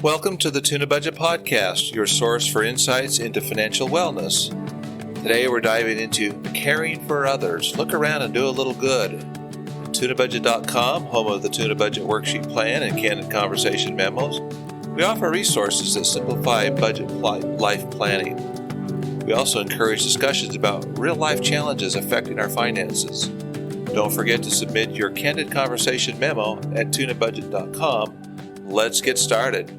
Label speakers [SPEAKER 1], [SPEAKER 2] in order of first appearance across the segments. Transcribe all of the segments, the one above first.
[SPEAKER 1] Welcome to the Tunabudget Podcast, your source for insights into financial wellness. Today we're diving into caring for others. Look around and do a little good. At Tunabudget.com, home of the Tunabudget Worksheet Plan and Candid Conversation Memos, we offer resources that simplify budget life planning. We also encourage discussions about real-life challenges affecting our finances. Don't forget to submit your Candid Conversation Memo at Tunabudget.com. Let's get started.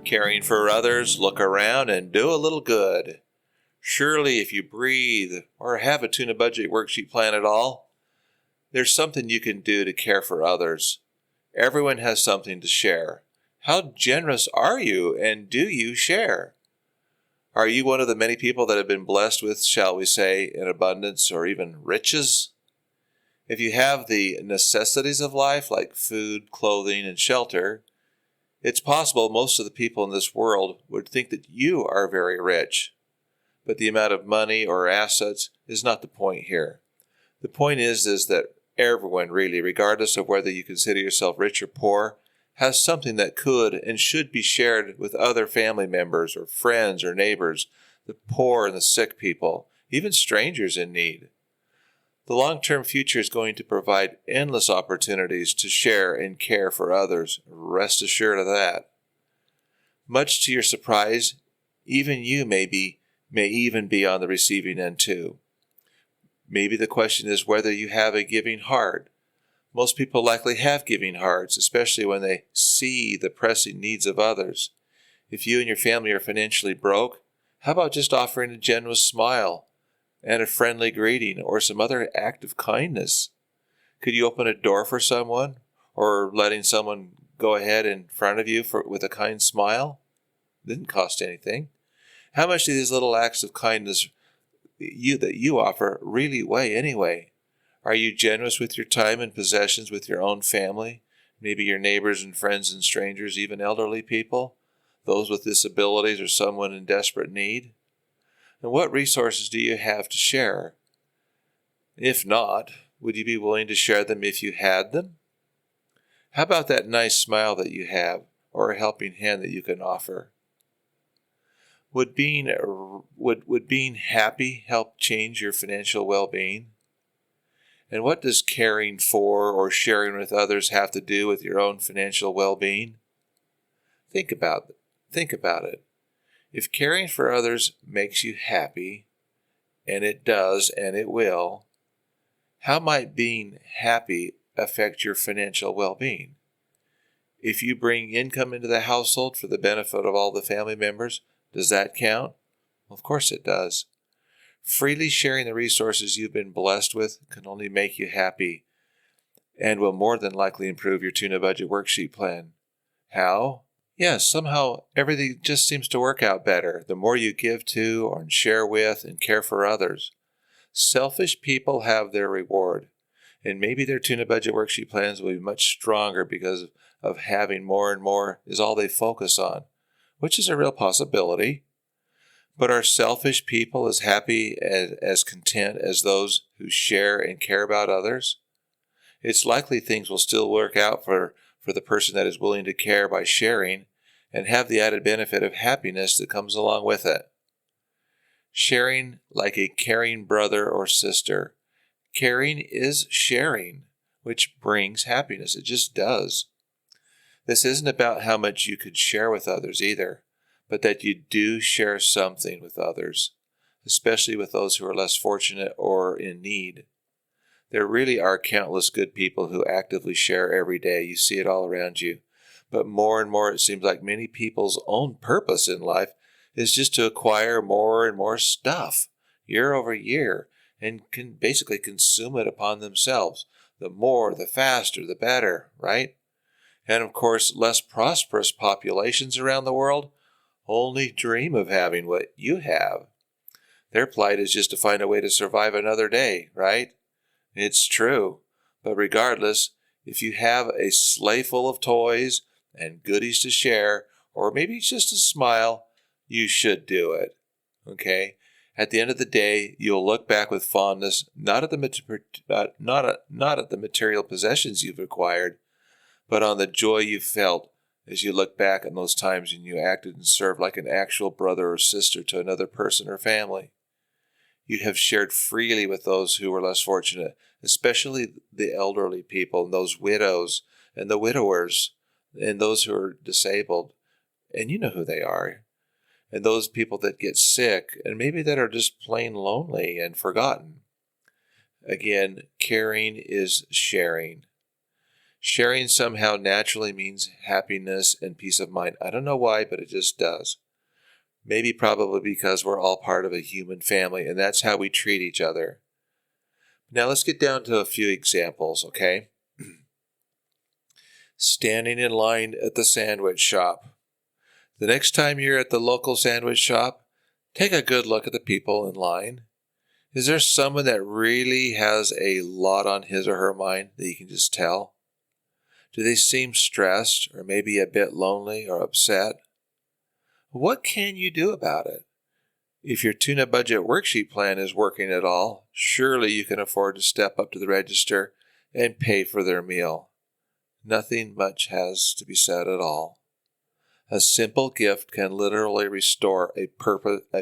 [SPEAKER 1] Caring for others, look around and do a little good. Surely if you breathe or have a Tunabudget worksheet plan at all, there's something you can do to care for others. Everyone has something to share. How generous are you, and do you share? Are you one of the many people that have been blessed with, shall we say, an abundance or even riches? If you have the necessities of life like food, clothing, and shelter, it's possible most of the people in this world would think that you are very rich. But the amount of money or assets is not the point here. The point is that everyone really, regardless of whether you consider yourself rich or poor, has something that could and should be shared with other family members or friends or neighbors, the poor and the sick people, even strangers in need. The long-term future is going to provide endless opportunities to share and care for others. Rest assured of that. Much to your surprise, even you may even be on the receiving end too. Maybe the question is whether you have a giving heart. Most people likely have giving hearts, especially when they see the pressing needs of others. If you and your family are financially broke, how about just offering a generous smile and a friendly greeting or some other act of kindness? Could you open a door for someone or letting someone go ahead in front of you with a kind smile? Didn't cost anything. How much do these little acts of kindness that you offer really weigh anyway? Are you generous with your time and possessions with your own family, maybe your neighbors and friends and strangers, even elderly people, those with disabilities or someone in desperate need? And what resources do you have to share? If not, would you be willing to share them if you had them? How about that nice smile that you have or a helping hand that you can offer? Would being happy help change your financial well-being? And what does caring for or sharing with others have to do with your own financial well-being? Think about it. If caring for others makes you happy, and it does and it will, how might being happy affect your financial well-being? If you bring income into the household for the benefit of all the family members, does that count? Of course it does. Freely sharing the resources you've been blessed with can only make you happy and will more than likely improve your Tunabudget worksheet plan. How? Yes, somehow everything just seems to work out better the more you give to or share with and care for others. Selfish people have their reward, and maybe their Tunabudget worksheet plans will be much stronger because of having more and more is all they focus on, which is a real possibility. But are selfish people as happy and as content as those who share and care about others? It's likely things will still work out for the person that is willing to care by sharing and have the added benefit of happiness that comes along with it. Sharing like a caring brother or sister. Caring is sharing, which brings happiness. It just does. This isn't about how much you could share with others either, but that you do share something with others, especially with those who are less fortunate or in need. There really are countless good people who actively share every day. You see it all around you. But more and more it seems like many people's own purpose in life is just to acquire more and more stuff year over year and can basically consume it upon themselves. The more, the faster, the better, right? And of course, less prosperous populations around the world only dream of having what you have. Their plight is just to find a way to survive another day, right? It's true. But regardless, if you have a sleigh full of toys and goodies to share, or maybe it's just a smile, you should do it. Okay? At the end of the day, you'll look back with fondness, not at the material possessions you've acquired, but on the joy you felt as you look back on those times when you acted and served like an actual brother or sister to another person or family. You have shared freely with those who were less fortunate, especially the elderly people and those widows and the widowers and those who are disabled. And you know who they are. And those people that get sick and maybe that are just plain lonely and forgotten. Again, caring is sharing. Sharing somehow naturally means happiness and peace of mind. I don't know why, but it just does. Maybe probably because we're all part of a human family, and that's how we treat each other. Now let's get down to a few examples, okay? Standing in line at the sandwich shop. The next time you're at the local sandwich shop, take a good look at the people in line. Is there someone that really has a lot on his or her mind that you can just tell? Do they seem stressed or maybe a bit lonely or upset? What can you do about it? If your Tunabudget worksheet plan is working at all, surely you can afford to step up to the register and pay for their meal. Nothing much has to be said at all. A simple gift can literally restore a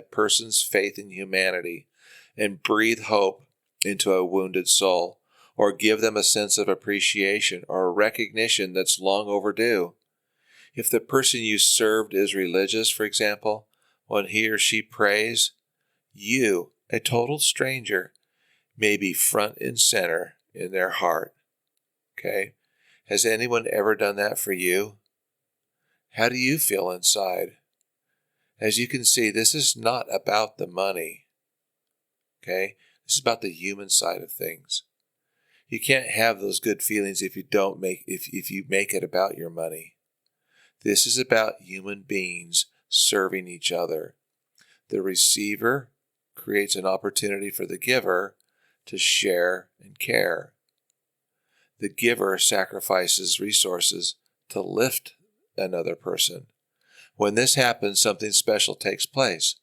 [SPEAKER 1] person's faith in humanity and breathe hope into a wounded soul, or give them a sense of appreciation or a recognition that's long overdue. If the person you served is religious, for example, when he or she prays, you, a total stranger, may be front and center in their heart. Okay? Has anyone ever done that for you? How do you feel inside? As you can see, this is not about the money. Okay? This is about the human side of things. You can't have those good feelings if you make it about your money. This is about human beings serving each other. The receiver creates an opportunity for the giver to share and care. The giver sacrifices resources to lift another person. When this happens, something special takes place.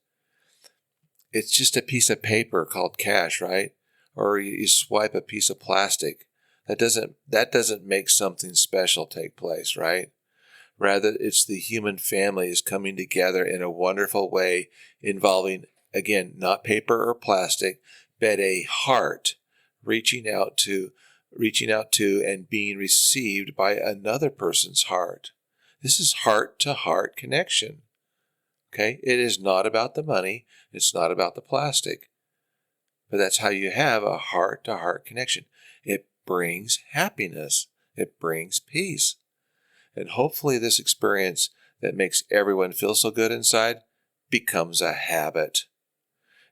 [SPEAKER 1] It's just a piece of paper called cash, right? Or you swipe a piece of plastic. That doesn't make something special take place, right? Rather, it's the human family is coming together in a wonderful way involving, again, not paper or plastic, but a heart reaching out to and being received by another person's heart. This is heart-to-heart connection. Okay? It is not about the money. It's not about the plastic. But that's how you have a heart-to-heart connection. It brings happiness. It brings peace. And hopefully this experience that makes everyone feel so good inside becomes a habit.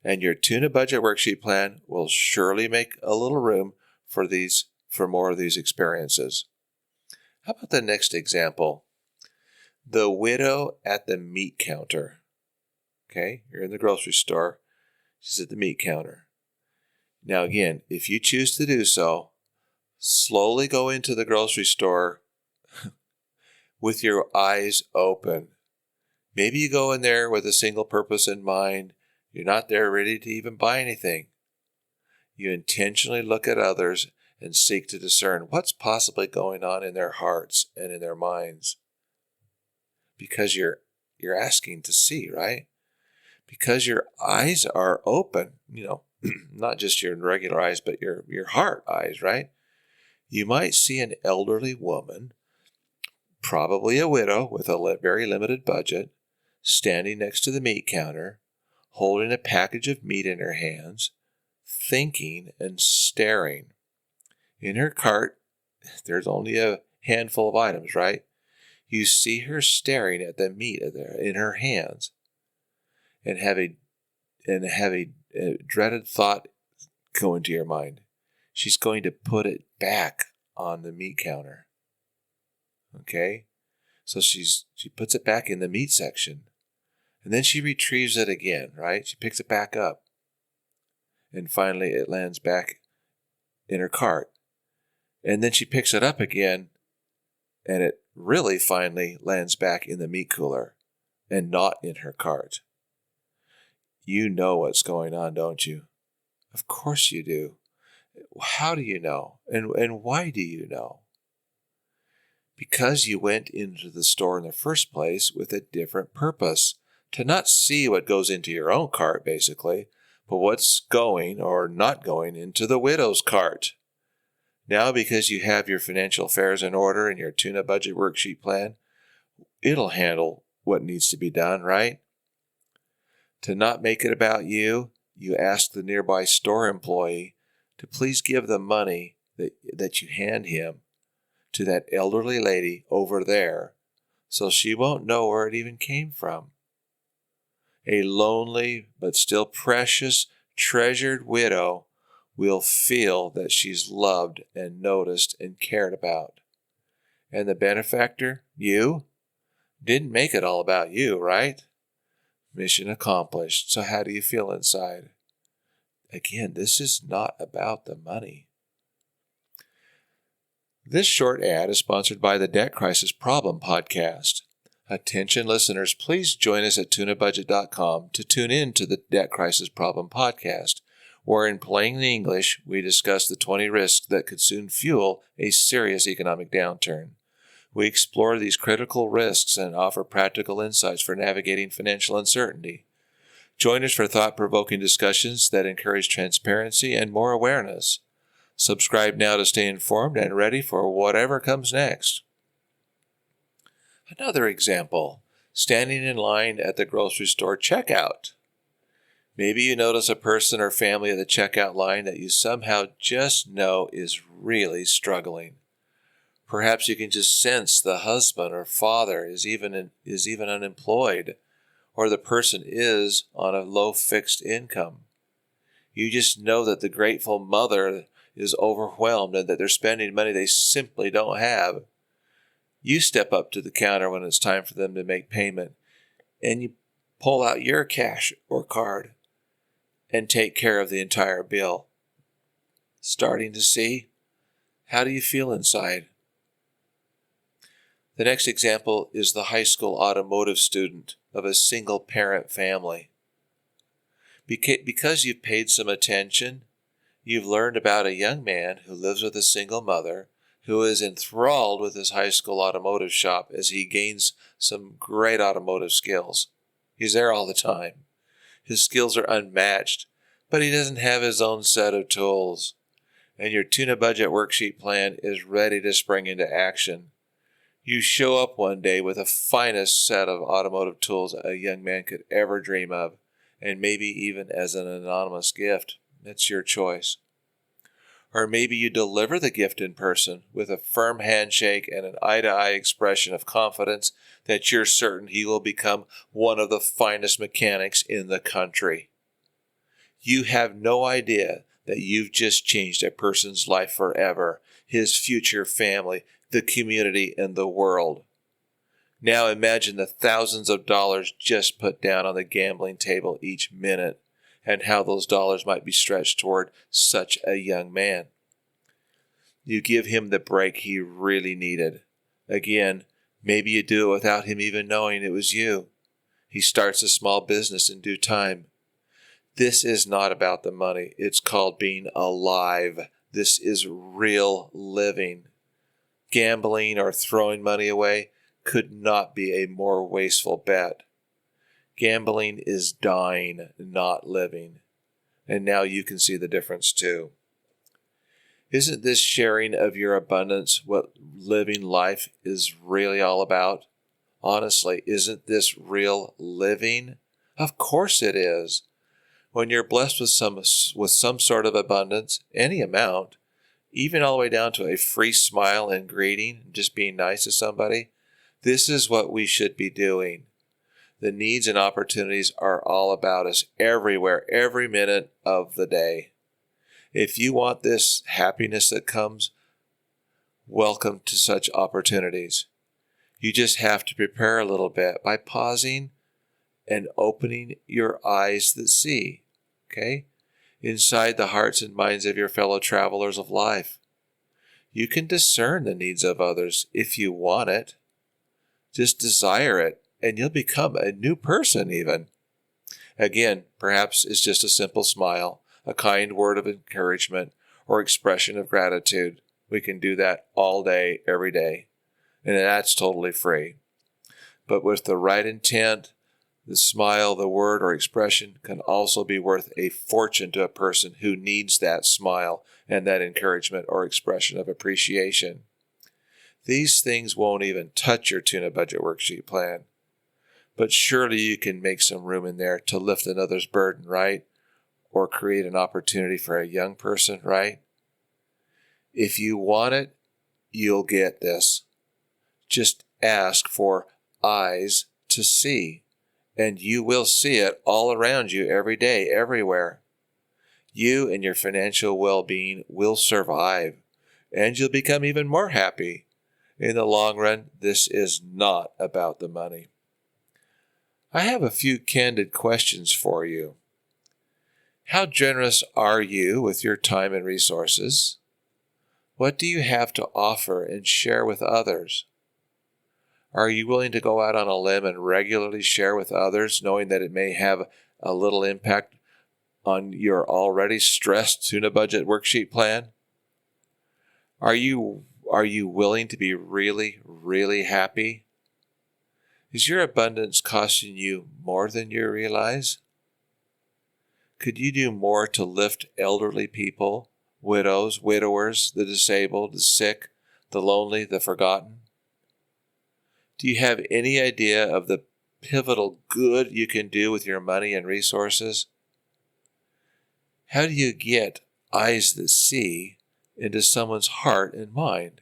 [SPEAKER 1] And your Tunabudget worksheet plan will surely make a little room for more of these experiences. How about the next example? The widow at the meat counter. Okay, you're in the grocery store. She's at the meat counter. Now again, if you choose to do so, slowly go into the grocery store with your eyes open. Maybe you go in there with a single purpose in mind. You're not there ready to even buy anything. You intentionally look at others and seek to discern what's possibly going on in their hearts and in their minds. Because you're asking to see, right? Because your eyes are open, not just your regular eyes, but your heart eyes, right? You might see an elderly woman, probably a widow with a very limited budget, standing next to the meat counter, holding a package of meat in her hands, thinking and staring. In her cart, there's only a handful of items, right? You see her staring at the meat in her hands and have a dreaded thought go into your mind. She's going to put it back on the meat counter. Okay? So she puts it back in the meat section. And then she retrieves it again, right? She picks it back up. And finally it lands back in her cart. And then she picks it up again, and it really finally lands back in the meat cooler and not in her cart. You know what's going on, don't you? Of course you do. How do you know? And why do you know? because you went into the store in the first place with a different purpose, to not see what goes into your own cart, basically, but what's going or not going into the widow's cart. Now, because you have your financial affairs in order and your tuna budget worksheet plan, it'll handle what needs to be done, right? To not make it about you, you ask the nearby store employee to please give the money that you hand him to that elderly lady over there, so she won't know where it even came from. A lonely but still precious, treasured widow will feel that she's loved and noticed and cared about. And the benefactor, you, didn't make it all about you, right? Mission accomplished. So how do you feel inside? Again, this is not about the money. This short ad is sponsored by the Debt Crisis Problem Podcast. Attention listeners, please join us at Tunabudget.com to tune in to the Debt Crisis Problem Podcast, where in plain English, we discuss the 20 risks that could soon fuel a serious economic downturn. We explore these critical risks and offer practical insights for navigating financial uncertainty. Join us for thought-provoking discussions that encourage transparency and more awareness. Subscribe now to stay informed and ready for whatever comes next. Another example, standing in line at the grocery store checkout. Maybe you notice a person or family at the checkout line that you somehow just know is really struggling. Perhaps you can just sense the husband or father is even unemployed, or the person is on a low fixed income. You just know that the grateful mother is overwhelmed and that they're spending money they simply don't have. You step up to the counter when it's time for them to make payment, and you pull out your cash or card and take care of the entire bill. Starting to see? How do you feel inside? The next example is the high school automotive student of a single-parent family. Because you've paid some attention, you've learned about a young man who lives with a single mother who is enthralled with his high school automotive shop as he gains some great automotive skills. He's there all the time. His skills are unmatched, but he doesn't have his own set of tools. And your tuna budget worksheet plan is ready to spring into action. You show up one day with the finest set of automotive tools a young man could ever dream of, and maybe even as an anonymous gift. It's your choice. Or maybe you deliver the gift in person with a firm handshake and an eye-to-eye expression of confidence that you're certain he will become one of the finest mechanics in the country. You have no idea that you've just changed a person's life forever, his future family, the community, and the world. Now imagine the thousands of dollars just put down on the gambling table each minute, and how those dollars might be stretched toward such a young man. You give him the break he really needed. Again, maybe you do it without him even knowing it was you. He starts a small business in due time. This is not about the money. It's called being alive. This is real living. Gambling or throwing money away could not be a more wasteful bet. Gambling is dying, not living. And now you can see the difference too. Isn't this sharing of your abundance what living life is really all about? Honestly, isn't this real living? Of course it is. When you're blessed with some sort of abundance, any amount, even all the way down to a free smile and greeting, just being nice to somebody, this is what we should be doing. The needs and opportunities are all about us everywhere, every minute of the day. If you want this happiness that comes, welcome to such opportunities. You just have to prepare a little bit by pausing and opening your eyes that see, okay? Inside the hearts and minds of your fellow travelers of life. You can discern the needs of others if you want it. Just desire it, and you'll become a new person even. Again, perhaps it's just a simple smile, a kind word of encouragement, or expression of gratitude. We can do that all day, every day. and that's totally free. But with the right intent, the smile, the word, or expression can also be worth a fortune to a person who needs that smile and that encouragement or expression of appreciation. These things won't even touch your Tuna Budget Worksheet plan. But surely you can make some room in there to lift another's burden, right? Or create an opportunity for a young person, right? If you want it, you'll get this. Just ask for eyes to see, and you will see it all around you every day, everywhere. You and your financial well-being will survive, and you'll become even more happy. In the long run, this is not about the money. I have a few candid questions for you. How generous are you with your time and resources? What do you have to offer and share with others? Are you willing to go out on a limb and regularly share with others, knowing that it may have a little impact on your already stressed Tuna Budget Worksheet plan? Are you willing to be really, really happy? Is your abundance costing you more than you realize? Could you do more to lift elderly people, widows, widowers, the disabled, the sick, the lonely, the forgotten? Do you have any idea of the pivotal good you can do with your money and resources? How do you get eyes that see into someone's heart and mind?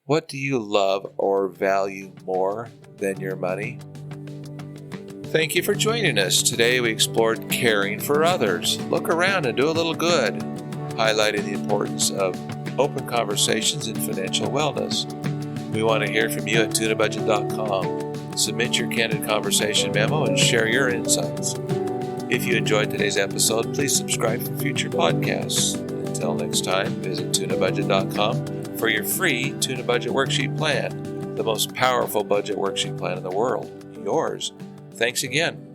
[SPEAKER 1] What do you love or value more than your money? Thank you for joining us. Today we explored caring for others. Look around and do a little good, highlighting the importance of open conversations in financial wellness. We want to hear from you at Tunabudget.com. Submit your Candid Conversation Memo and share your insights. If you enjoyed today's episode, please subscribe for future podcasts. Until next time, visit Tunabudget.com for your free Tuna Budget Worksheet plan, the most powerful budget worksheet plan in the world. Yours. Thanks again.